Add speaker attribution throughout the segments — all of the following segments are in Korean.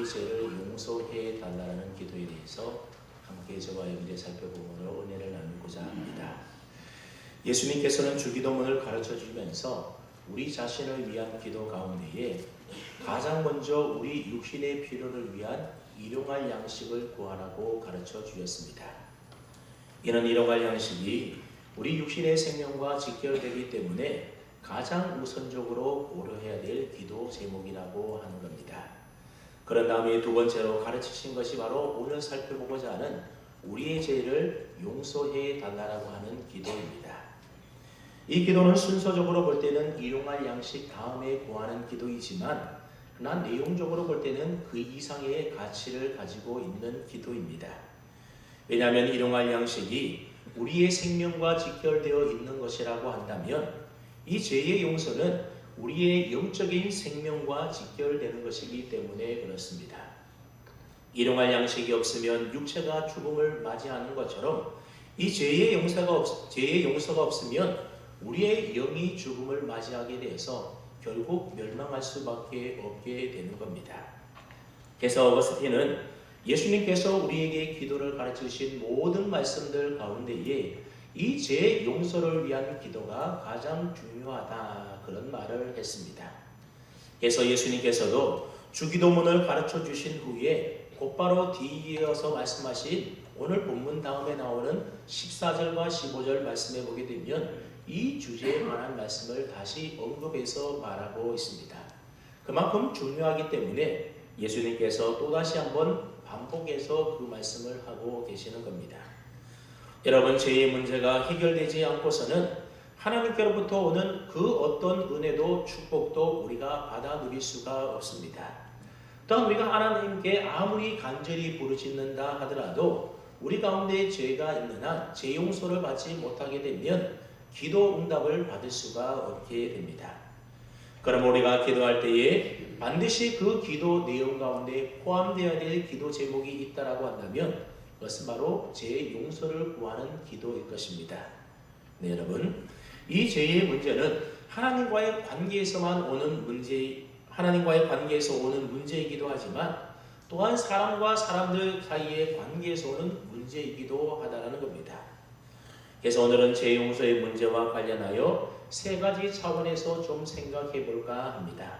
Speaker 1: 우리의 죄를 용서해 달라는 기도에 대해서 함께 저와 여러분이 살펴보므로 은혜를 나누고자 합니다. 예수님께서는 주기도문을 가르쳐 주면서 우리 자신을 위한 기도 가운데에 가장 먼저 우리 육신의 필요를 위한 일용할 양식을 구하라고 가르쳐 주셨습니다. 이는 일용할 양식이 우리 육신의 생명과 직결되기 때문에 가장 우선적으로 고려해야 될 기도 제목이라고 하는 겁니다. 그런 다음에 두 번째로 가르치신 것이 바로 오늘 살펴보고자 하는 우리의 죄를 용서해 달라고 하는 기도입니다. 이 기도는 순서적으로 볼 때는 일용할 양식 다음에 구하는 기도이지만 그러나 내용적으로 볼 때는 그 이상의 가치를 가지고 있는 기도입니다. 왜냐하면 일용할 양식이 우리의 생명과 직결되어 있는 것이라고 한다면 이 죄의 용서는 우리의 영적인 생명과 직결되는 것이기 때문에 그렇습니다. 일용할 양식이 없으면 육체가 죽음을 맞이하는 것처럼 이 죄의 용서가 없으면 우리의 영이 죽음을 맞이하게 되어서 결국 멸망할 수밖에 없게 되는 겁니다. 그래서 어거스틴은 예수님께서 우리에게 기도를 가르치신 모든 말씀들 가운데에 이 죄 용서를 위한 기도가 가장 중요하다 그런 말을 했습니다. 그래서 예수님께서도 주기도문을 가르쳐 주신 후에 곧바로 뒤이어서 말씀하신 오늘 본문 다음에 나오는 14절과 15절 말씀에 보게 되면 이 주제에 관한 말씀을 다시 언급해서 말하고 있습니다. 그만큼 중요하기 때문에 예수님께서 또다시 한번 반복해서 그 말씀을 하고 계시는 겁니다. 여러분, 죄의 문제가 해결되지 않고서는 하나님께로부터 오는 그 어떤 은혜도 축복도 우리가 받아 누릴 수가 없습니다. 또한 우리가 하나님께 아무리 간절히 부르짖는다 하더라도 우리 가운데 죄가 있는 한 죄 용서를 받지 못하게 되면 기도 응답을 받을 수가 없게 됩니다. 그럼 우리가 기도할 때에 반드시 그 기도 내용 가운데 포함되어야 될 기도 제목이 있다라고 한다면 그것은 바로 죄 용서를 구하는 기도일 것입니다. 네, 여러분, 이 죄의 문제는 하나님과의 관계에서 오는 문제이기도 하지만 또한 사람과 사람들 사이의 관계에서 오는 문제이기도 하다라는 겁니다. 그래서 오늘은 죄 용서의 문제와 관련하여 세 가지 차원에서 좀 생각해 볼까 합니다.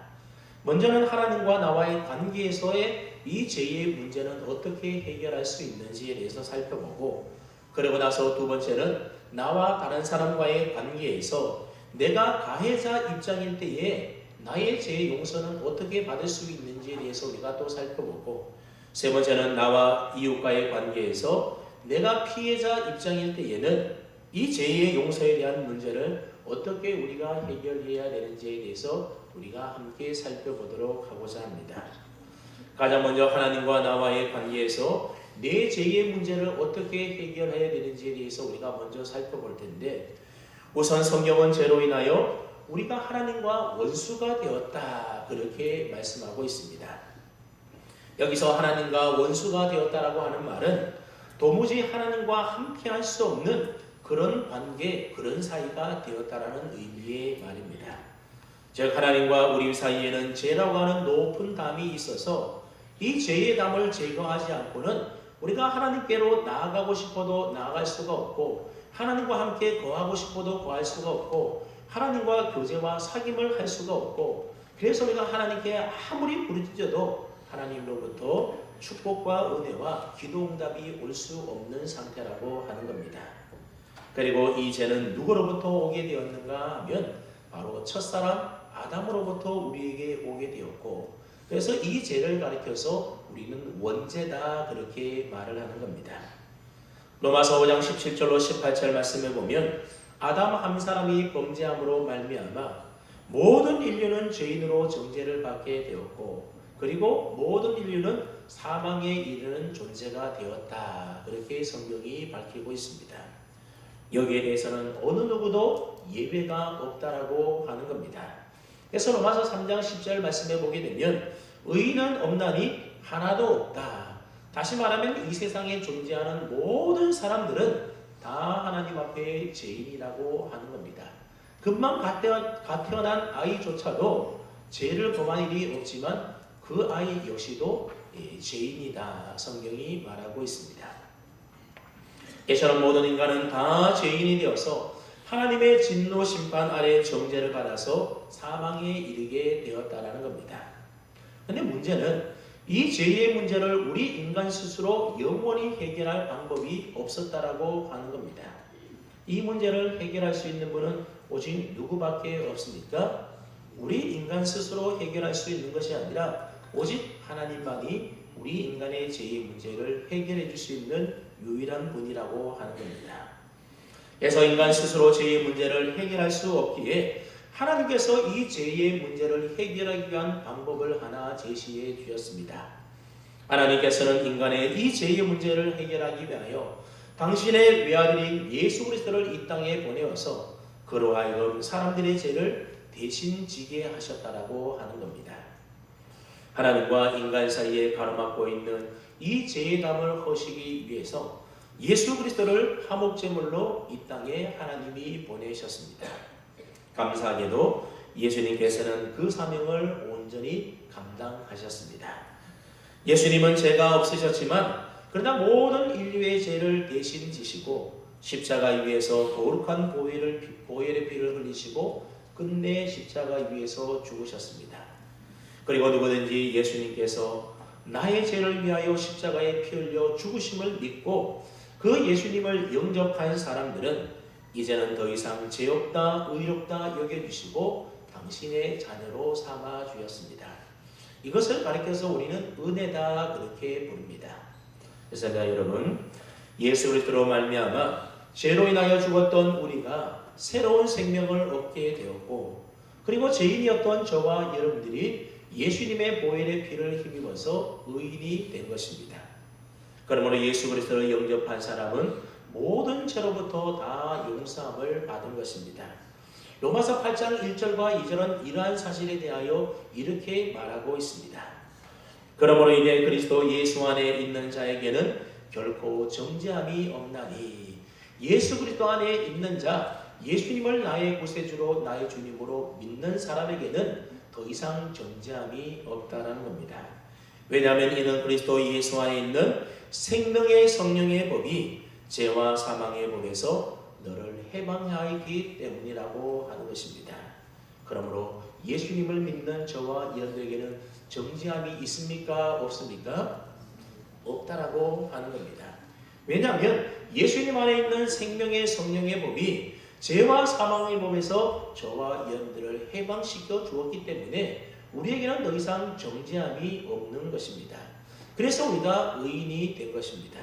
Speaker 1: 먼저는 하나님과 나와의 관계에서의 이 죄의 문제는 어떻게 해결할 수 있는지에 대해서 살펴보고, 그러고 나서 두 번째는 나와 다른 사람과의 관계에서 내가 가해자 입장일 때에 나의 죄 용서는 어떻게 받을 수 있는지에 대해서 우리가 또 살펴보고, 세 번째는 나와 이웃과의 관계에서 내가 피해자 입장일 때에는 이 죄의 용서에 대한 문제를 어떻게 우리가 해결해야 되는지에 대해서 우리가 함께 살펴보도록 하고자 합니다. 가장 먼저 하나님과 나와의 관계에서 내 죄의 문제를 어떻게 해결해야 되는지에 대해서 우리가 먼저 살펴볼 텐데, 우선 성경은 죄로 인하여 우리가 하나님과 원수가 되었다 그렇게 말씀하고 있습니다. 여기서 하나님과 원수가 되었다라고 하는 말은 도무지 하나님과 함께 할 수 없는 그런 관계, 그런 사이가 되었다라는 의미의 말입니다. 즉 하나님과 우리 사이에는 죄라고 하는 높은 담이 있어서 이 죄의 담을 제거하지 않고는 우리가 하나님께로 나아가고 싶어도 나아갈 수가 없고, 하나님과 함께 거하고 싶어도 거할 수가 없고, 하나님과 교제와 사귐을 할 수가 없고, 그래서 우리가 하나님께 아무리 부르짖어도 하나님으로부터 축복과 은혜와 기도 응답이 올 수 없는 상태라고 하는 겁니다. 그리고 이 죄는 누구로부터 오게 되었는가 하면 바로 첫사람 아담으로부터 우리에게 오게 되었고, 그래서 이 죄를 가리켜서 우리는 원죄다 그렇게 말을 하는 겁니다. 로마서 5장 17절로 18절 말씀에 보면 아담 한 사람이 범죄함으로 말미암아 모든 인류는 죄인으로 정죄를 받게 되었고, 그리고 모든 인류는 사망에 이르는 존재가 되었다 그렇게 성경이 밝히고 있습니다. 여기에 대해서는 어느 누구도 예외가 없다라고 하는 겁니다. 그래서 로마서 3장 10절 말씀에 보게 되면 의인은 없나니 하나도 없다. 다시 말하면 이 세상에 존재하는 모든 사람들은 다 하나님 앞에 죄인이라고 하는 겁니다. 금방 갓 태어난 아이조차도 죄를 범한 일이 없지만 그 아이 역시도 죄인이다 성경이 말하고 있습니다. 이처럼 모든 인간은 다 죄인이 되어서 하나님의 진노 심판 아래 정죄를 받아서 사망에 이르게 되었다라는 겁니다. 그런데 문제는 이 죄의 문제를 우리 인간 스스로 영원히 해결할 방법이 없었다라고 하는 겁니다. 이 문제를 해결할 수 있는 분은 오직 누구밖에 없습니까? 우리 인간 스스로 해결할 수 있는 것이 아니라 오직 하나님만이 우리 인간의 죄의 문제를 해결해 줄 수 있는 유일한 분이라고 하는 겁니다. 그래서 인간 스스로 죄의 문제를 해결할 수 없기에 하나님께서 이 죄의 문제를 해결하기 위한 방법을 하나 제시해 주셨습니다. 하나님께서는 인간의 이 죄의 문제를 해결하기 위하여 당신의 외아들인 예수 그리스도를 이 땅에 보내어서 그로 하여금 사람들의 죄를 대신 지게 하셨다라고 하는 겁니다. 하나님과 인간 사이에 가로막고 있는 이 죄의 담을 허시기 위해서 예수 그리스도를 화목제물로 이 땅에 하나님이 보내셨습니다. 감사하게도 예수님께서는 그 사명을 온전히 감당하셨습니다. 예수님은 죄가 없으셨지만 그러나 모든 인류의 죄를 대신 지시고 십자가 위에서 거룩한 보혈의 피를 흘리시고 끝내 십자가 위에서 죽으셨습니다. 그리고 누구든지 예수님께서 나의 죄를 위하여 십자가에 피 흘려 죽으심을 믿고 그 예수님을 영접한 사람들은 이제는 더 이상 죄 없다 의롭다 여겨주시고 당신의 자녀로 삼아 주셨습니다. 이것을 가리켜서 우리는 은혜다 그렇게 부릅니다. 그래서 여러분, 예수 그리스도로 말미암아 죄로 인하여 죽었던 우리가 새로운 생명을 얻게 되었고, 그리고 죄인이었던 저와 여러분들이 예수님의 보혈의 피를 힘입어서 의인이 된 것입니다. 그러므로 예수 그리스도를 영접한 사람은 모든 죄로부터 다 용서함을 받은 것입니다. 로마서 8장 1절과 2절은 이러한 사실에 대하여 이렇게 말하고 있습니다. 그러므로 이제 그리스도 예수 안에 있는 자에게는 결코 정죄함이 없나니 예수 그리스도 안에 있는 자, 예수님을 나의 구세주로 나의 주님으로 믿는 사람에게는 더 이상 정죄함이 없다라는 겁니다. 왜냐하면 이는 그리스도 예수 안에 있는 생명의 성령의 법이 죄와 사망의 법에서 너를 해방하였기 때문이라고 하는 것입니다. 그러므로 예수님을 믿는 저와 여러분에게는 정죄함이 있습니까? 없습니까? 없다라고 하는 겁니다. 왜냐하면 예수님 안에 있는 생명의 성령의 법이 죄와 사망의 법에서 저와 여러분들을 해방시켜 주었기 때문에 우리에게는 더 이상 정죄함이 없는 것입니다. 그래서 우리가 의인이 된 것입니다.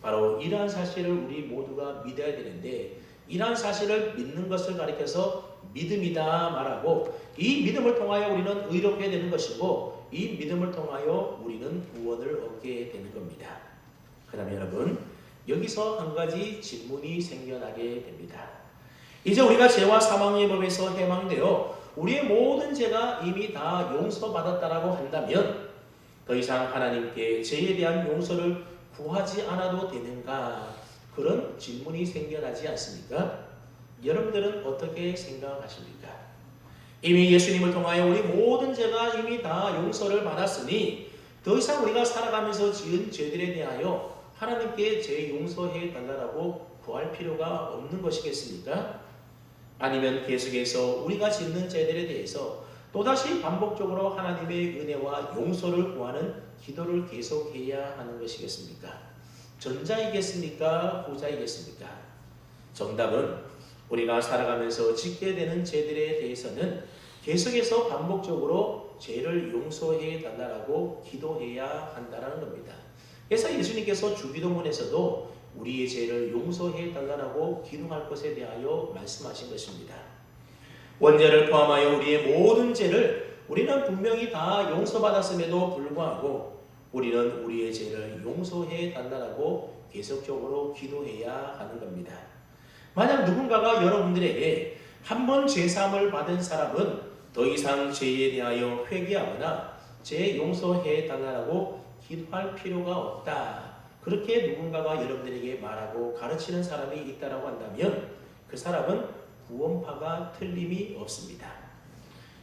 Speaker 1: 바로 이러한 사실을 우리 모두가 믿어야 되는데, 이러한 사실을 믿는 것을 가리켜서 믿음이다 말하고, 이 믿음을 통하여 우리는 의롭게 되는 것이고, 이 믿음을 통하여 우리는 구원을 얻게 되는 겁니다. 그다음에 여러분, 여기서 한 가지 질문이 생겨나게 됩니다. 이제 우리가 죄와 사망의 법에서 해방되어 우리의 모든 죄가 이미 다 용서받았다라고 한다면 더 이상 하나님께 죄에 대한 용서를 구하지 않아도 되는가? 그런 질문이 생겨나지 않습니까? 여러분들은 어떻게 생각하십니까? 이미 예수님을 통하여 우리 모든 죄가 이미 다 용서를 받았으니 더 이상 우리가 살아가면서 지은 죄들에 대하여 하나님께 죄 용서해 달라고 구할 필요가 없는 것이겠습니까? 아니면 계속해서 우리가 짓는 죄들에 대해서 또다시 반복적으로 하나님의 은혜와 용서를 구하는 기도를 계속해야 하는 것이겠습니까? 전자이겠습니까? 후자이겠습니까? 정답은 우리가 살아가면서 짓게 되는 죄들에 대해서는 계속해서 반복적으로 죄를 용서해 달라고 기도해야 한다는 겁니다. 그래서 예수님께서 주기도문에서도 우리의 죄를 용서해 달라고 기도할 것에 대하여 말씀하신 것입니다. 원죄를 포함하여 우리의 모든 죄를 우리는 분명히 다 용서받았음에도 불구하고 우리는 우리의 죄를 용서해 달라고 계속적으로 기도해야 하는 겁니다. 만약 누군가가 여러분들에게 한 번 죄사함을 받은 사람은 더 이상 죄에 대하여 회개하거나 죄 용서해 달라고 기도할 필요가 없다, 그렇게 누군가가 여러분들에게 말하고 가르치는 사람이 있다라고 한다면 그 사람은 구원파가 틀림이 없습니다.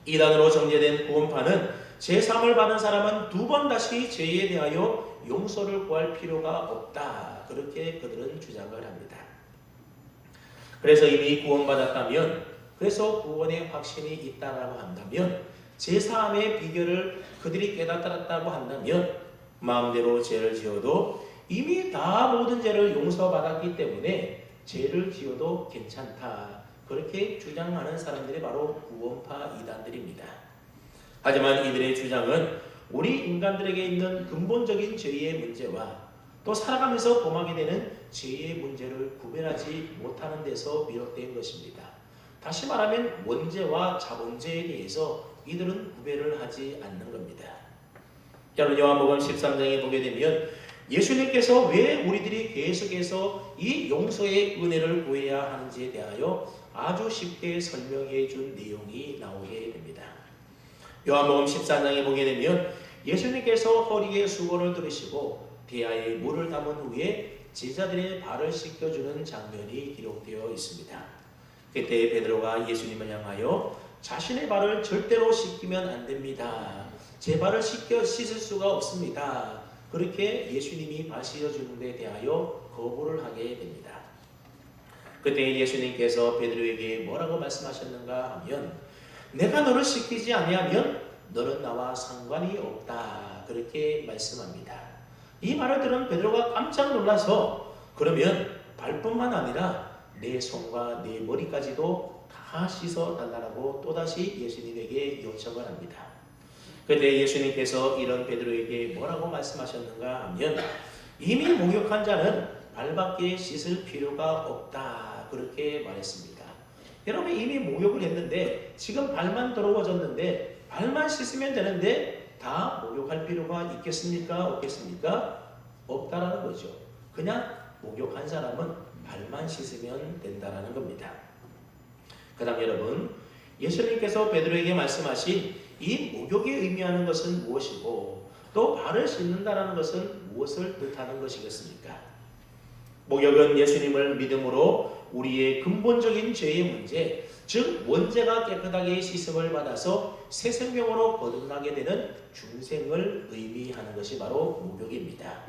Speaker 1: 이단으로 정죄된 구원파는 제3을 받은 사람은 두 번 다시 죄에 대하여 용서를 구할 필요가 없다. 그렇게 그들은 주장을 합니다. 그래서 이미 구원받았다면, 그래서 구원의 확신이 있다라고 한다면, 제3의 비결을 그들이 깨닫았다고 한다면, 마음대로 죄를 지어도 이미 다 모든 죄를 용서받았기 때문에 죄를 지어도 괜찮다. 그렇게 주장하는 사람들이 바로 구원파 이단들입니다. 하지만 이들의 주장은 우리 인간들에게 있는 근본적인 죄의 문제와 또 살아가면서 범하게 되는 죄의 문제를 구별하지 못하는 데서 비롯된 것입니다. 다시 말하면 원죄와 자본죄에 대해서 이들은 구별을 하지 않는 겁니다. 여러분, 요한복음 13장에 보게 되면 예수님께서 왜 우리들이 계속해서 이 용서의 은혜를 구해야 하는지에 대하여 아주 쉽게 설명해 준 내용이 나오게 됩니다. 요한복음 14장에 보게 되면 예수님께서 허리에 수건을 들으시고 대야에 물을 담은 후에 제자들의 발을 씻겨주는 장면이 기록되어 있습니다. 그때 베드로가 예수님을 향하여 자신의 발을 절대로 씻기면 안 됩니다. 제 발을 씻을 수가 없습니다. 그렇게 예수님이 발 씻어주는 데 대하여 거부를 하게 됩니다. 그때 예수님께서 베드로에게 뭐라고 말씀하셨는가 하면, 내가 너를 씻기지 아니하면 너는 나와 상관이 없다. 그렇게 말씀합니다. 이 말을 들은 베드로가 깜짝 놀라서, 그러면 발뿐만 아니라 내 손과 내 머리까지도 다 씻어 달라고 또다시 예수님에게 요청을 합니다. 그때 예수님께서 이런 베드로에게 뭐라고 말씀하셨는가 하면, 이미 목욕한 자는 발밖에 씻을 필요가 없다. 그렇게 말했습니다. 여러분, 이미 목욕을 했는데 지금 발만 더러워졌는데 발만 씻으면 되는데 다 목욕할 필요가 있겠습니까? 없겠습니까? 없다라는 거죠. 그냥 목욕한 사람은 발만 씻으면 된다라는 겁니다. 그 다음 여러분, 예수님께서 베드로에게 말씀하신 이 목욕이 의미하는 것은 무엇이고 또 발을 씻는다라는 것은 무엇을 뜻하는 것이겠습니까? 목욕은 예수님을 믿음으로 우리의 근본적인 죄의 문제, 즉 원죄가 깨끗하게 씻음을 받아서 새 생명으로 거듭나게 되는 중생을 의미하는 것이 바로 목욕입니다.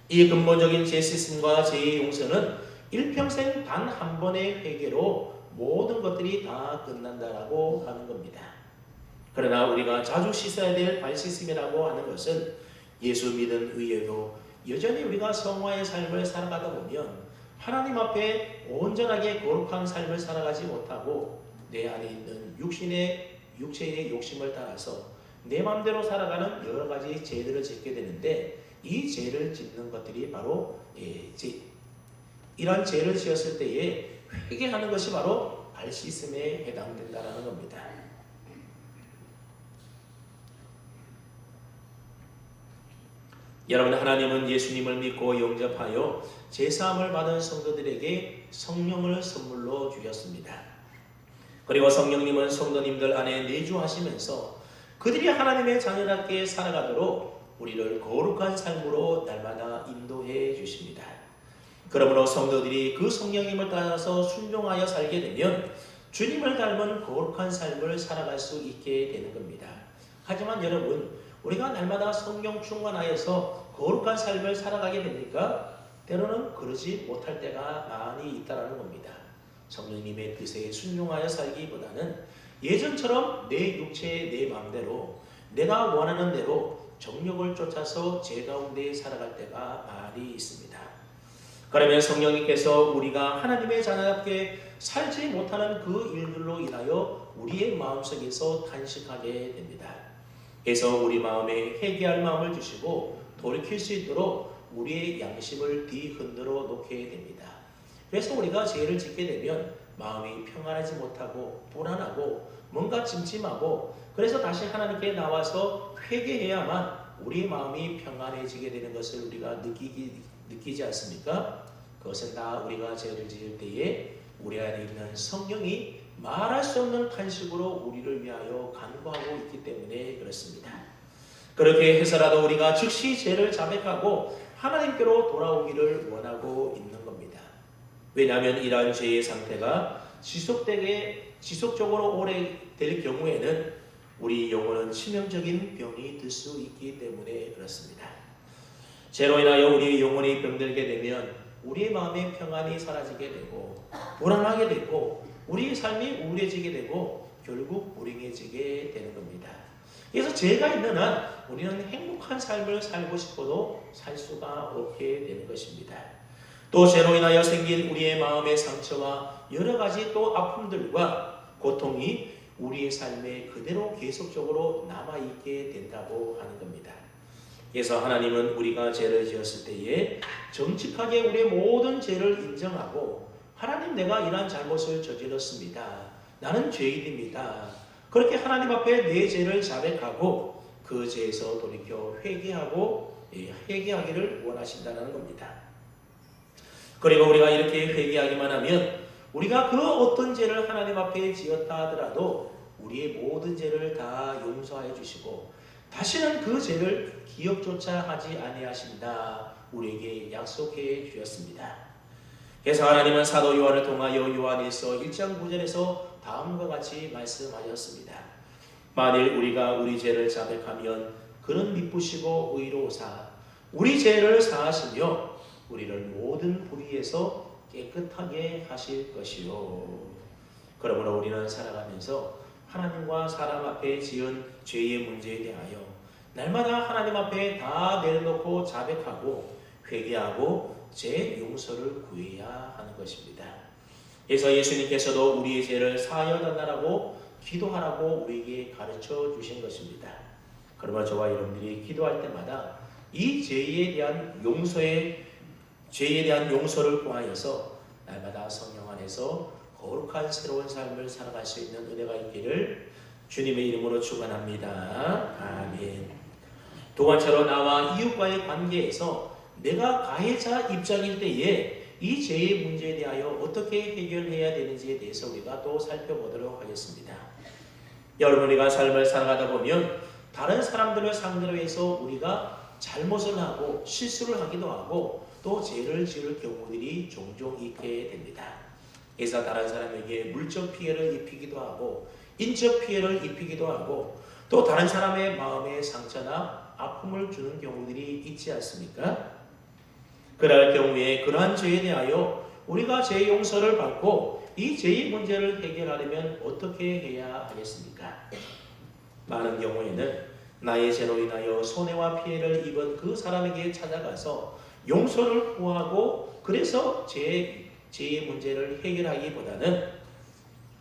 Speaker 1: 이 근본적인 죄 씻음과 죄의 용서는 일평생 단 한 번의 회개로 모든 것들이 다 끝난다라고 하는 겁니다. 그러나 우리가 자주 씻어야 될 발 씻음이라고 하는 것은 예수 믿은 의에도 여전히 우리가 성화의 삶을 살아가다 보면 하나님 앞에 온전하게 거룩한 삶을 살아가지 못하고 내 안에 있는 육체의 욕심을 따라서 내 마음대로 살아가는 여러 가지 죄들을 짓게 되는데, 이 죄를 짓는 것들이 바로 이런 죄를 지었을 때에 회개하는 것이 바로 발 씻음에 해당된다는 겁니다. 여러분, 하나님은 예수님을 믿고 영접하여 제사함을 받은 성도들에게 성령을 선물로 주셨습니다. 그리고 성령님은 성도님들 안에 내주하시면서 그들이 하나님의 자녀답게 살아가도록 우리를 거룩한 삶으로 날마다 인도해 주십니다. 그러므로 성도들이 그 성령님을 따라서 순종하여 살게 되면 주님을 닮은 거룩한 삶을 살아갈 수 있게 되는 겁니다. 하지만 여러분, 우리가 날마다 성령 충만하여서 거룩한 삶을 살아가게 됩니까? 때로는 그러지 못할 때가 많이 있다는 겁니다. 성령님의 뜻에 순종하여 살기보다는 예전처럼 내 육체의 내 마음대로 내가 원하는 대로 정욕을 쫓아서 죄 가운데 살아갈 때가 많이 있습니다. 그러면 성령님께서 우리가 하나님의 자녀답게 살지 못하는 그 일들로 인하여 우리의 마음속에서 탄식하게 됩니다. 그래서 우리 마음에 회개할 마음을 주시고 돌이킬 수 있도록 우리의 양심을 뒤흔들어 놓게 됩니다. 그래서 우리가 죄를 짓게 되면 마음이 평안하지 못하고 불안하고 뭔가 찜찜하고, 그래서 다시 하나님께 나와서 회개해야만 우리 마음이 평안해지게 되는 것을 우리가 느끼지 않습니까? 그것은 다 우리가 죄를 지을 때에 우리 안에 있는 성령이 말할 수 없는 탄식으로 우리를 위하여 간구하고 있기 때문에 그렇습니다. 그렇게 해서라도 우리가 즉시 죄를 자백하고 하나님께로 돌아오기를 원하고 있는 겁니다. 왜냐하면 이러한 죄의 상태가 지속적으로 오래 될 경우에는 우리 영혼은 치명적인 병이 들 수 있기 때문에 그렇습니다. 죄로 인하여 우리 영혼이 병들게 되면 우리의 마음의 평안이 사라지게 되고 불안하게 되고 우리의 삶이 우울해지게 되고 결국 불행해지게 되는 겁니다. 그래서 죄가 있는 한 우리는 행복한 삶을 살고 싶어도 살 수가 없게 되는 것입니다. 또 죄로 인하여 생긴 우리의 마음의 상처와 여러 가지 또 아픔들과 고통이 우리의 삶에 그대로 계속적으로 남아있게 된다고 하는 겁니다. 그래서 하나님은 우리가 죄를 지었을 때에 정직하게 우리의 모든 죄를 인정하고 하나님, 내가 이러한 잘못을 저질렀습니다. 나는 죄인입니다. 그렇게 하나님 앞에 내 죄를 자백하고 그 죄에서 돌이켜 회개하기를 원하신다는 겁니다. 그리고 우리가 이렇게 회개하기만 하면 우리가 그 어떤 죄를 하나님 앞에 지었다 하더라도 우리의 모든 죄를 다 용서하여 주시고 다시는 그 죄를 기억조차 하지 아니하신다 우리에게 약속해 주셨습니다. 그래서 하나님은 사도 요한을 통하여 요한일서 1장 9절에서 다음과 같이 말씀하셨습니다. 만일 우리가 우리 죄를 자백하면 그는 미쁘시고 의로우사 우리 죄를 사하시며 우리를 모든 불의에서 깨끗하게 하실 것이요. 그러므로 우리는 살아가면서 하나님과 사람 앞에 지은 죄의 문제에 대하여 날마다 하나님 앞에 다 내려놓고 자백하고 회개하고 죄 용서를 구해야 하는 것입니다. 그래서 예수님께서도 우리의 죄를 사하여 달라고 기도하라고 우리에게 가르쳐 주신 것입니다. 그러므로 저와 여러분들이 기도할 때마다 이 죄에 대한 용서를 구하여서 날마다 성령 안에서 거룩한 새로운 삶을 살아갈 수 있는 은혜가 있기를 주님의 이름으로 축원합니다. 아멘. 두 번째로 나와 이웃과의 관계에서 내가 가해자 입장일 때에 이 죄의 문제에 대하여 어떻게 해결해야 되는지에 대해서 우리가 또 살펴보도록 하겠습니다. 여러분, 우리가 삶을 살아가다 보면 다른 사람들을 상대로 해서 우리가 잘못을 하고 실수를 하기도 하고 또 죄를 지을 경우들이 종종 있게 됩니다. 그래서 다른 사람에게 물적 피해를 입히기도 하고 인적 피해를 입히기도 하고 또 다른 사람의 마음에 상처나 아픔을 주는 경우들이 있지 않습니까? 그럴 경우에 그러한 죄에 대하여 우리가 죄 용서를 받고 이 죄의 문제를 해결하려면 어떻게 해야 하겠습니까? 많은 경우에는 나의 죄로 인하여 손해와 피해를 입은 그 사람에게 찾아가서 용서를 구하고 그래서 죄의 문제를 해결하기보다는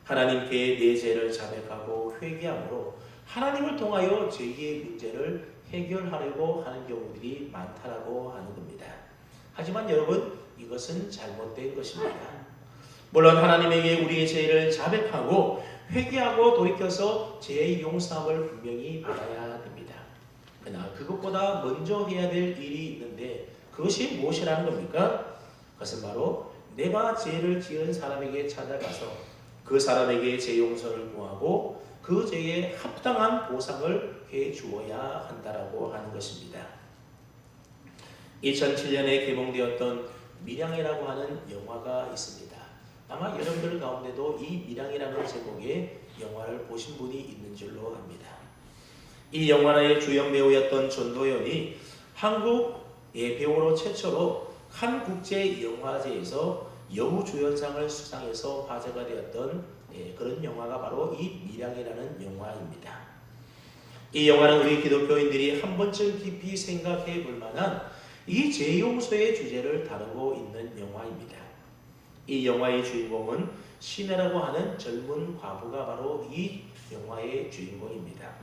Speaker 1: 하나님께 내 죄를 자백하고 회개함으로 하나님을 통하여 죄의 문제를 해결하려고 하는 경우들이 많다라고 하는 겁니다. 하지만 여러분, 이것은 잘못된 것입니다. 물론 하나님에게 우리의 죄를 자백하고 회개하고 돌이켜서 죄의 용서함을 분명히 받아야 됩니다. 그러나 그것보다 먼저 해야 될 일이 있는데 그것이 무엇이라는 겁니까? 그것은 바로 내가 죄를 지은 사람에게 찾아가서 그 사람에게 죄 용서를 구하고 그 죄에 합당한 보상을 해 주어야 한다라고 하는 것입니다. 2007년에 개봉되었던 밀양이라고 하는 영화가 있습니다. 아마 여러분들 가운데도 이 밀양이라는 제목의 영화를 보신 분이 있는 줄로 압니다. 이 영화의 주연 배우였던 전도연이 한국의 배우로 최초로 칸 국제 영화제에서 여우주연상을 수상해서 화제가 되었던 그런 영화가 바로 이 밀양이라는 영화입니다. 이 영화는 우리 기독교인들이 한 번쯤 깊이 생각해 볼 만한 이 죄용서의 주제를 다루고 있는 영화입니다. 이 영화의 주인공은 시내라고 하는 젊은 과부가 바로 이 영화의 주인공입니다.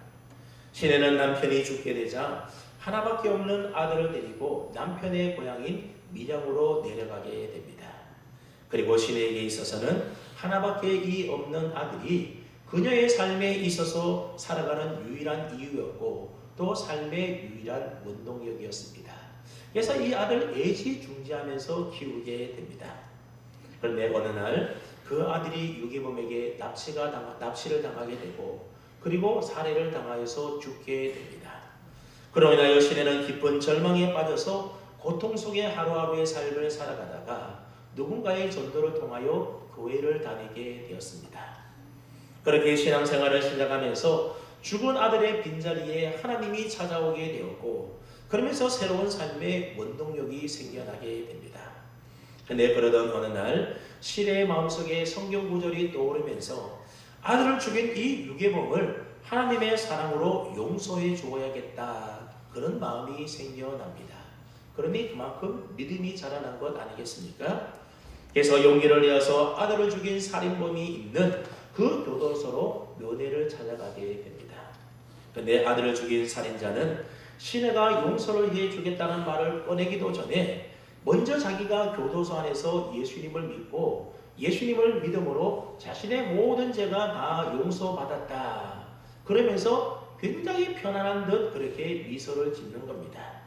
Speaker 1: 시내는 남편이 죽게 되자 하나밖에 없는 아들을 데리고 남편의 고향인 밀양으로 내려가게 됩니다. 그리고 시내에게 있어서는 하나밖에 없는 아들이 그녀의 삶에 있어서 살아가는 유일한 이유였고 또 삶의 유일한 원동력이었습니다. 그래서 이 아들을 애지중지하면서 키우게 됩니다. 그런데 어느 날 그 아들이 유괴범에게 납치를 당하게 되고 그리고 살해를 당하여서 죽게 됩니다. 그로 인하여 시내는 깊은 절망에 빠져서 고통 속에 하루하루의 삶을 살아가다가 누군가의 전도를 통하여 교회를 다니게 되었습니다. 그렇게 신앙생활을 시작하면서 죽은 아들의 빈자리에 하나님이 찾아오게 되었고, 그러면서 새로운 삶의 원동력이 생겨나게 됩니다. 근데 그러던 어느 날 시내의 마음속에 성경 구절이 떠오르면서 아들을 죽인 이 유괴범을 하나님의 사랑으로 용서해 주어야겠다, 그런 마음이 생겨납니다. 그러니 그만큼 믿음이 자라난 것 아니겠습니까? 그래서 용기를 내어서 아들을 죽인 살인범이 있는 그 교도소로 면회를 찾아가게 됩니다. 그런데 아들을 죽인 살인자는 시내가 용서를 해주겠다는 말을 꺼내기도 전에 먼저 자기가 교도소 안에서 예수님을 믿고 예수님을 믿음으로 자신의 모든 죄가 다 용서받았다, 그러면서 굉장히 편안한 듯 그렇게 미소를 짓는 겁니다.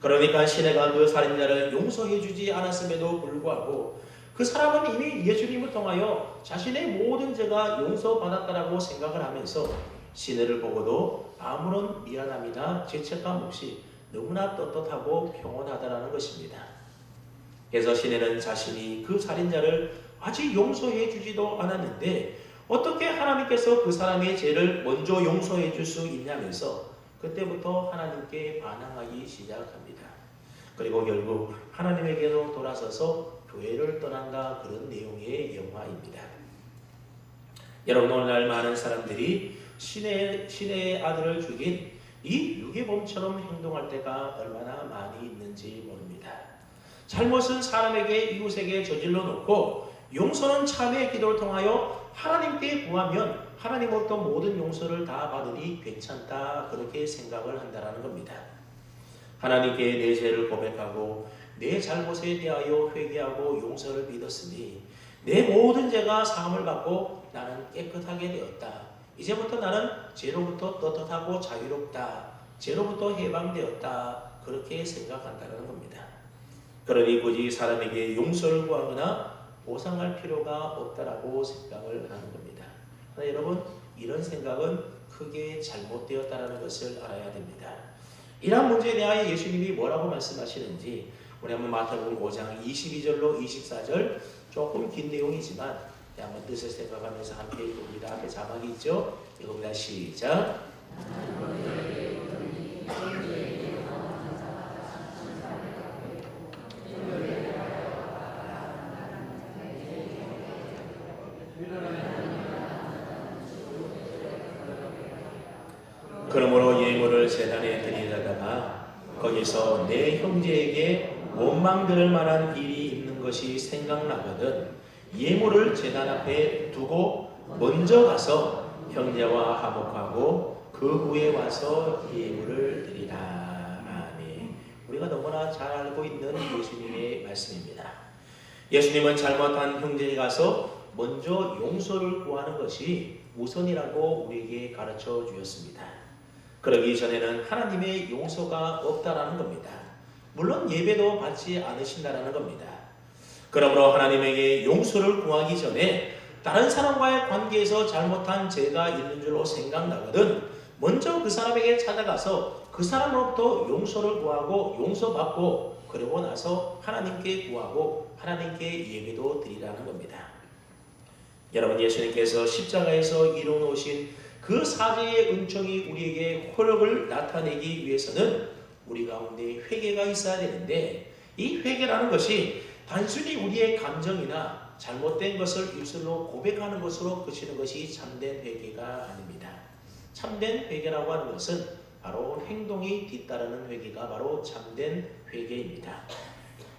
Speaker 1: 그러니까 시내가 그 살인자를 용서해 주지 않았음에도 불구하고 그 사람은 이미 예수님을 통하여 자신의 모든 죄가 용서받았다라고 생각을 하면서 시내를 보고도 아무런 미안함이나 죄책감 없이 너무나 떳떳하고 평온하다라는 것입니다. 그래서 시내는 자신이 그 살인자를 아직 용서해 주지도 않았는데 어떻게 하나님께서 그 사람의 죄를 먼저 용서해 줄 수 있냐면서 그때부터 하나님께 반항하기 시작합니다. 그리고 결국 하나님에게로 돌아서서 교회를 떠난다, 그런 내용의 영화입니다. 여러분, 오늘날 많은 사람들이 신의 아들을 죽인 이 유괴범처럼 행동할 때가 얼마나 많이 있는지 모릅니다. 잘못은 사람에게, 이웃에게 저질러 놓고 용서는 참회의 기도를 통하여 하나님께 구하면 하나님으로부터 모든 용서를 다 받으니 괜찮다, 그렇게 생각을 한다는 겁니다. 하나님께 내 죄를 고백하고 내 잘못에 대하여 회개하고 용서를 믿었으니 내 모든 죄가 사함을 받고 나는 깨끗하게 되었다. 이제부터 나는 죄로부터 떳떳하고 자유롭다, 죄로부터 해방되었다, 그렇게 생각한다는 겁니다. 그러니 굳이 사람에게 용서를 구하거나 보상할 필요가 없다라고 생각을 하는 겁니다. 그러나 여러분, 이런 생각은 크게 잘못되었다는 것을 알아야 됩니다. 이러한 문제에 대하여 예수님이 뭐라고 말씀하시는지 우리 한번 마태복음 5장 22절로 24절, 조금 긴 내용이지만 한번 뜻을 생각하면서 함께 읽어봅니다. 앞에 자막이 있죠? 읽어봅니다. 시작. 그러므로 예물을 제단에 드리려다가 거기서 내 형제에게 원망 들을 만한 일이 있는 것이 생각나거든 예물을 제단 앞에 두고 먼저 가서 형제와 화목하고 그 후에 와서 예물을 드리라. 아멘. 우리가 너무나 잘 알고 있는 예수님의 말씀입니다. 예수님은 잘못한 형제에 가서 먼저 용서를 구하는 것이 우선이라고 우리에게 가르쳐 주셨습니다. 그러기 전에는 하나님의 용서가 없다라는 겁니다. 물론 예배도 받지 않으신다라는 겁니다. 그러므로 하나님에게 용서를 구하기 전에 다른 사람과의 관계에서 잘못한 죄가 있는 줄로 생각나거든 먼저 그 사람에게 찾아가서 그 사람으로부터 용서를 구하고 용서받고 그러고 나서 하나님께 구하고 하나님께 예배도 드리라는 겁니다. 여러분, 예수님께서 십자가에서 이루어놓으신 그 사죄의 은총이 우리에게 효력을 나타내기 위해서는 우리 가운데 회개가 있어야 되는데 이 회개라는 것이 단순히 우리의 감정이나 잘못된 것을 입술로 고백하는 것으로 그치는 것이 참된 회개가 아닙니다. 참된 회개라고 하는 것은 바로 행동이 뒤따르는 회개가 바로 참된 회개입니다.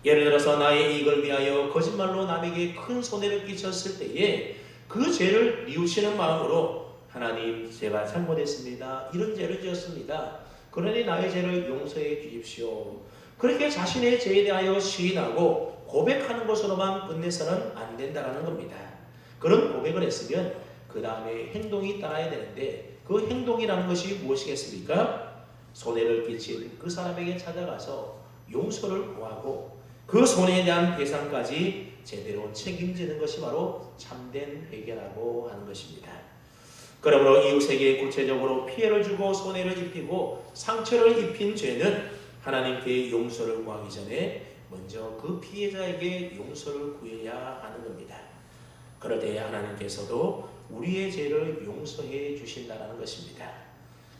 Speaker 1: 예를 들어서 나의 이익을 위하여 거짓말로 남에게 큰 손해를 끼쳤을 때에 그 죄를 뉘우치는 마음으로 하나님, 제가 잘못했습니다. 이런 죄를 지었습니다. 그러니 나의 죄를 용서해 주십시오. 그렇게 자신의 죄에 대하여 시인하고 고백하는 것으로만 끝내서는 안 된다는 겁니다. 그런 고백을 했으면 그 다음에 행동이 따라야 되는데 그 행동이라는 것이 무엇이겠습니까? 손해를 끼친 그 사람에게 찾아가서 용서를 구하고 그 손해에 대한 배상까지 제대로 책임지는 것이 바로 참된 회개라고 하는 것입니다. 그러므로 이웃에게 구체적으로 피해를 주고 손해를 입히고 상처를 입힌 죄는 하나님께 용서를 구하기 전에 먼저 그 피해자에게 용서를 구해야 하는 겁니다. 그럴 때 하나님께서도 우리의 죄를 용서해 주신다는 것입니다.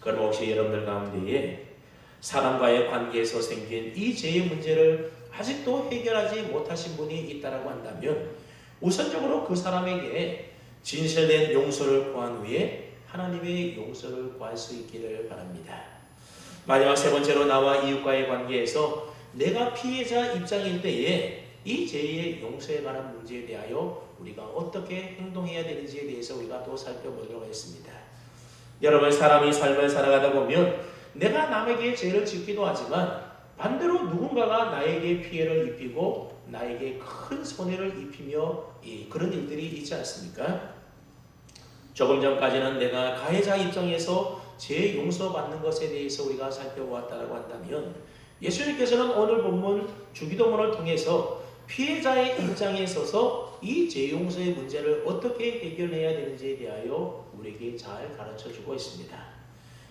Speaker 1: 그럼 혹시 여러분들 가운데에 사람과의 관계에서 생긴 이 죄의 문제를 아직도 해결하지 못하신 분이 있다고 한다면 우선적으로 그 사람에게 진실된 용서를 구한 후에 하나님의 용서를 구할 수 있기를 바랍니다. 마지막 세 번째로 나와 이웃과의 관계에서 내가 피해자 입장일 때에 이 죄의 용서에 관한 문제에 대하여 우리가 어떻게 행동해야 되는지에 대해서 우리가 또 살펴보도록 하겠습니다. 여러분, 사람이 삶을 살아가다 보면 내가 남에게 죄를 짓기도 하지만 반대로 누군가가 나에게 피해를 입히고 나에게 큰 손해를 입히며 그런 일들이 있지 않습니까? 조금 전까지는 내가 가해자 입장에서 죄 용서받는 것에 대해서 우리가 살펴보았다고 한다면 예수님께서는 오늘 본문 주기도문을 통해서 피해자의 입장에 서서 이 죄 용서의 문제를 어떻게 해결해야 되는지에 대하여 우리에게 잘 가르쳐주고 있습니다.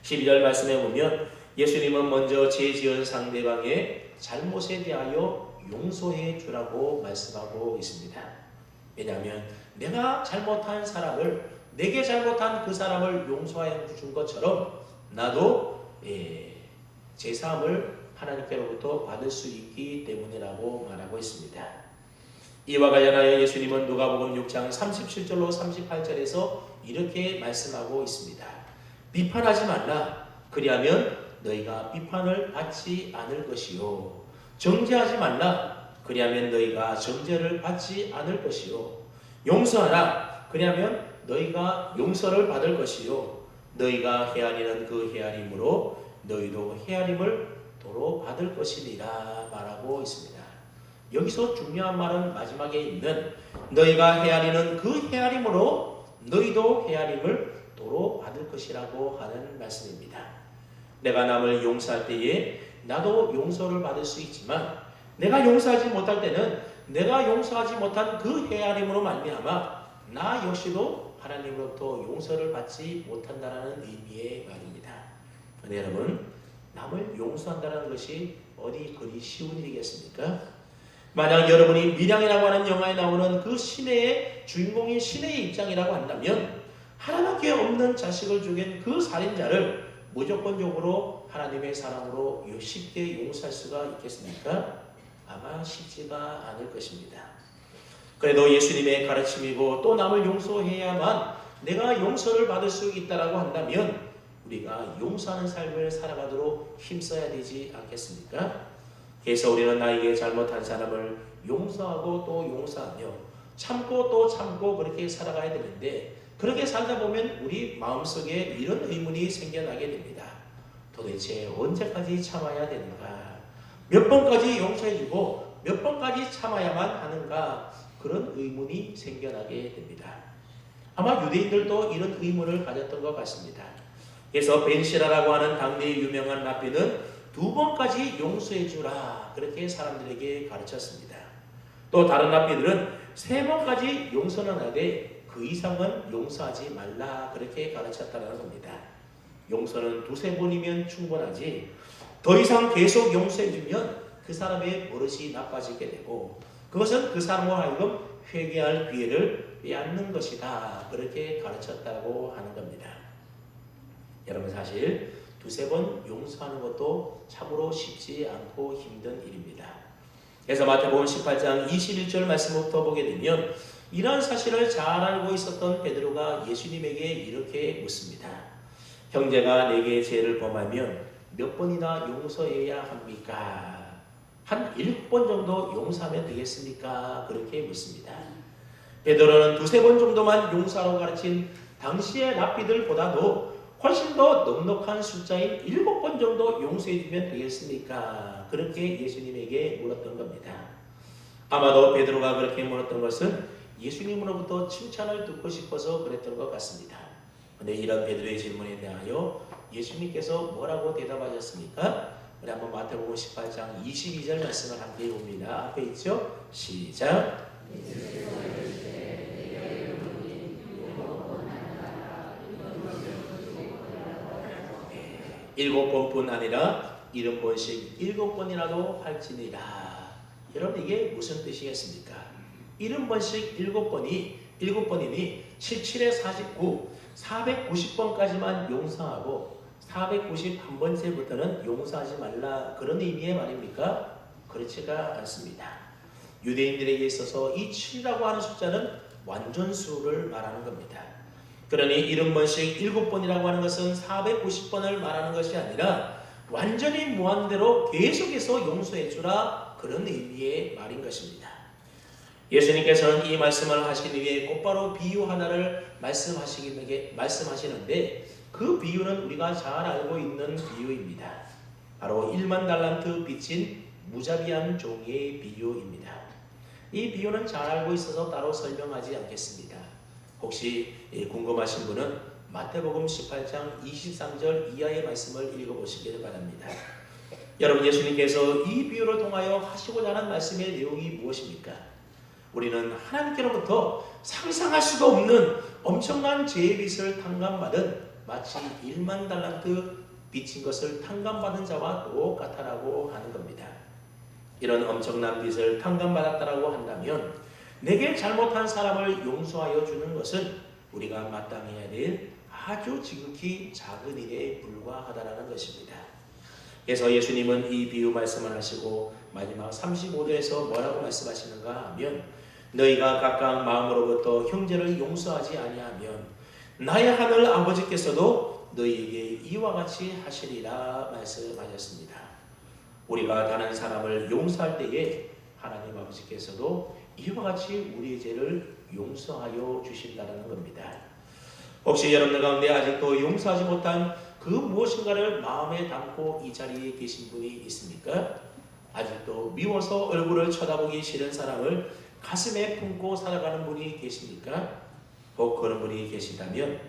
Speaker 1: 12절 말씀에 보면 예수님은 먼저 죄 지은 상대방의 잘못에 대하여 용서해 주라고 말씀하고 있습니다. 왜냐하면 내가 잘못한 사람을, 내게 잘못한 그 사람을 용서해 준 것처럼 나도 제사함을 하나님께로부터 받을 수 있기 때문이라고 말하고 있습니다. 이와 관련하여 예수님은 누가복음 6장 37절로 38절에서 이렇게 말씀하고 있습니다. 비판하지 말라. 그리하면 너희가 비판을 받지 않을 것이요. 정죄하지 말라. 그리하면 너희가 정죄를 받지 않을 것이요. 용서하라. 그리하면 너희가 용서를 받을 것이요. 너희가 헤아리는 그 헤아림으로 너희도 헤아림을 도로 받을 것이니라 말하고 있습니다. 여기서 중요한 말은 마지막에 있는 너희가 헤아리는 그 헤아림으로 너희도 헤아림을 도로 받을 것이라고 하는 말씀입니다. 내가 남을 용서할 때에 나도 용서를 받을 수 있지만 내가 용서하지 못할 때는 내가 용서하지 못한 그 헤아림으로 말미암아 나 역시도 하나님으로부터 용서를 받지 못한다는 의미의 말입니다. 그런데 여러분, 남을 용서한다는 것이 어디 그리 쉬운 일이겠습니까? 만약 여러분이 밀양이라고 하는 영화에 나오는 그 시내의 주인공인 시내의 입장이라고 한다면 하나밖에 없는 자식을 죽인 그 살인자를 무조건적으로 하나님의 사랑으로 쉽게 용서할 수가 있겠습니까? 아마 쉽지가 않을 것입니다. 그래도 예수님의 가르침이고 또 남을 용서해야만 내가 용서를 받을 수 있다고 한다면 우리가 용서하는 삶을 살아가도록 힘써야 되지 않겠습니까? 그래서 우리는 나에게 잘못한 사람을 용서하고 또 용서하며 참고 또 참고 그렇게 살아가야 되는데 그렇게 살다 보면 우리 마음속에 이런 의문이 생겨나게 됩니다. 도대체 언제까지 참아야 되는가? 몇 번까지 용서해주고 몇 번까지 참아야만 하는가? 그런 의문이 생겨나게 됩니다. 아마 유대인들도 이런 의문을 가졌던 것 같습니다. 그래서 벤시라라고 하는 당대의 유명한 랍비는 2번까지 용서해주라 그렇게 사람들에게 가르쳤습니다. 또 다른 랍비들은 3번까지 용서는 하되 그 이상은 용서하지 말라 그렇게 가르쳤다는 겁니다. 용서는 2-3번이면 충분하지 더 이상 계속 용서해주면 그 사람의 버릇이 나빠지게 되고 그것은 그 사람으로 하여금 회개할 기회를 빼앗는 것이다 그렇게 가르쳤다고 하는 겁니다. 여러분, 사실 2-3번 용서하는 것도 참으로 쉽지 않고 힘든 일입니다. 그래서 마태복음 18장 21절 말씀부터 보게 되면 이러한 사실을 잘 알고 있었던 베드로가 예수님에게 이렇게 묻습니다. 형제가 내게 죄를 범하면 몇 번이나 용서해야 합니까? 한 7번 정도 용서하면 되겠습니까? 그렇게 묻습니다. 베드로는 2-3번 정도만 용서하라고 가르친 당시의 랍비들보다도 훨씬 더 넉넉한 숫자인 7번 정도 용서해주면 되겠습니까? 그렇게 예수님에게 물었던 겁니다. 아마도 베드로가 그렇게 물었던 것은 예수님으로부터 칭찬을 듣고 싶어서 그랬던 것 같습니다. 그런데 이런 베드로의 질문에 대하여 예수님께서 뭐라고 대답하셨습니까? 우리 한번 마태복음 18장 22절 말씀을 함께 봅니다. 앞에 있죠? 시작! 7번뿐 아니라 70번씩 7번이라도 할지니라. 여러분, 이게 무슨 뜻이겠습니까? 70번씩 7번이 7번이니 77에 49, 490번까지만 용서하고 491번째부터는 용서하지 말라, 그런 의미의 말입니까? 그렇지가 않습니다. 유대인들에게 있어서 이 7이라고 하는 숫자는 완전수를 말하는 겁니다. 그러니 70번씩 7번이라고 하는 것은 490번을 말하는 것이 아니라 완전히 무한대로 계속해서 용서해 주라, 그런 의미의 말인 것입니다. 예수님께서는 이 말씀을 하시기 위해 곧바로 비유 하나를 말씀하시는데 그 비유는 우리가 잘 알고 있는 비유입니다. 바로 1만 달란트 빚진 무자비한 종의 비유입니다. 이 비유는 잘 알고 있어서 따로 설명하지 않겠습니다. 혹시 궁금하신 분은 마태복음 18장 23절 이하의 말씀을 읽어보시길 바랍니다. 여러분, 예수님께서 이 비유를 통하여 하시고자 하는 말씀의 내용이 무엇입니까? 우리는 하나님께로부터 상상할 수도 없는 엄청난 죄의 빚을 탕감받은, 마치 1만 달란트 빚진 것을 탕감받은 자와 똑같다라고 하는 겁니다. 이런 엄청난 빚을 탕감받았다라고 한다면 내게 잘못한 사람을 용서하여 주는 것은 우리가 마땅히 해야 될 아주 지극히 작은 일에 불과하다라는 것입니다. 그래서 예수님은 이 비유 말씀을 하시고 마지막 35절에서 뭐라고 말씀하시는가 하면, 너희가 각각 마음으로부터 형제를 용서하지 아니하면 나의 하늘 아버지께서도 너희에게 이와 같이 하시리라 말씀하셨습니다. 우리가 다른 사람을 용서할 때에 하나님 아버지께서도 이와 같이 우리의 죄를 용서하여 주신다는 겁니다. 혹시 여러분들 가운데 아직도 용서하지 못한 그 무엇인가를 마음에 담고 이 자리에 계신 분이 있습니까? 아직도 미워서 얼굴을 쳐다보기 싫은 사람을 가슴에 품고 살아가는 분이 계십니까? 혹 그런 분이 계시다면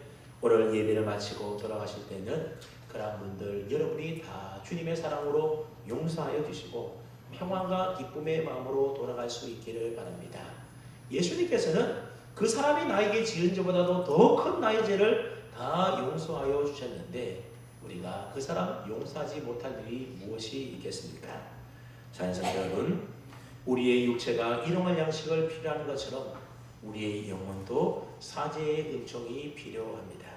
Speaker 1: 오늘 예배를 마치고 돌아가실 때는 그런 분들 여러분이 다 주님의 사랑으로 용서하여 주시고 평안과 기쁨의 마음으로 돌아갈 수 있기를 바랍니다. 예수님께서는 그 사람이 나에게 지은 죄보다도 더 큰 나의 죄를 다 용서하여 주셨는데 우리가 그 사람 용서하지 못할 일이 무엇이 있겠습니까? 자연스럽 여러분, 우리의 육체가 일용할 양식을 필요한 것처럼 우리의 영혼도 사죄의 은총이 필요합니다.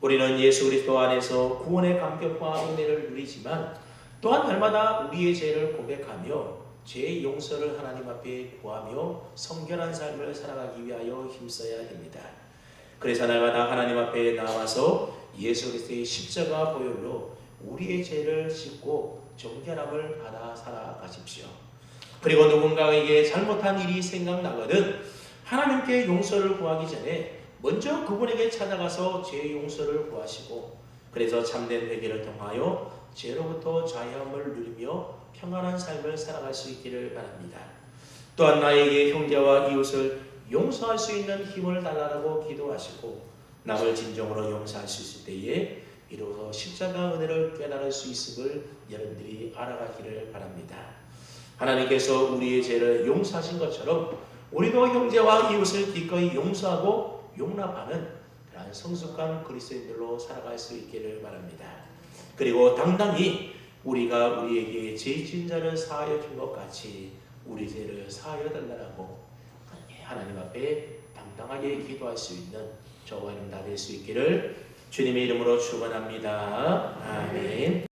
Speaker 1: 우리는 예수 그리스도 안에서 구원의 감격과 은혜를 누리지만 또한 날마다 우리의 죄를 고백하며 죄의 용서를 하나님 앞에 구하며 성결한 삶을 살아가기 위하여 힘써야 됩니다. 그래서 날마다 하나님 앞에 나와서 예수 그리스도의 십자가 보혈로 우리의 죄를 씻고 정결함을 받아 살아가십시오. 그리고 누군가에게 잘못한 일이 생각나거든 하나님께 용서를 구하기 전에 먼저 그분에게 찾아가서 죄의 용서를 구하시고, 그래서 참된 회개를 통하여 죄로부터 자유함을 누리며 평안한 삶을 살아갈 수 있기를 바랍니다. 또한 나에게 형제와 이웃을 용서할 수 있는 힘을 달라고 기도하시고 남을 진정으로 용서할 수 있을 때에 비로소 십자가 은혜를 깨달을 수 있음을 여러분들이 알아가기를 바랍니다. 하나님께서 우리의 죄를 용서하신 것처럼 우리도 형제와 이웃을 기꺼이 용서하고 용납하는 그러한 성숙한 그리스도인들로 살아갈 수 있기를 바랍니다. 그리고 당당히 우리가 우리에게 죄 지은 자를 사하여 준 것 같이 우리 죄를 사하여 달라고 하나님 앞에 당당하게 기도할 수 있는 저와 여러분 다 될 수 있기를 주님의 이름으로 축원합니다. 아멘.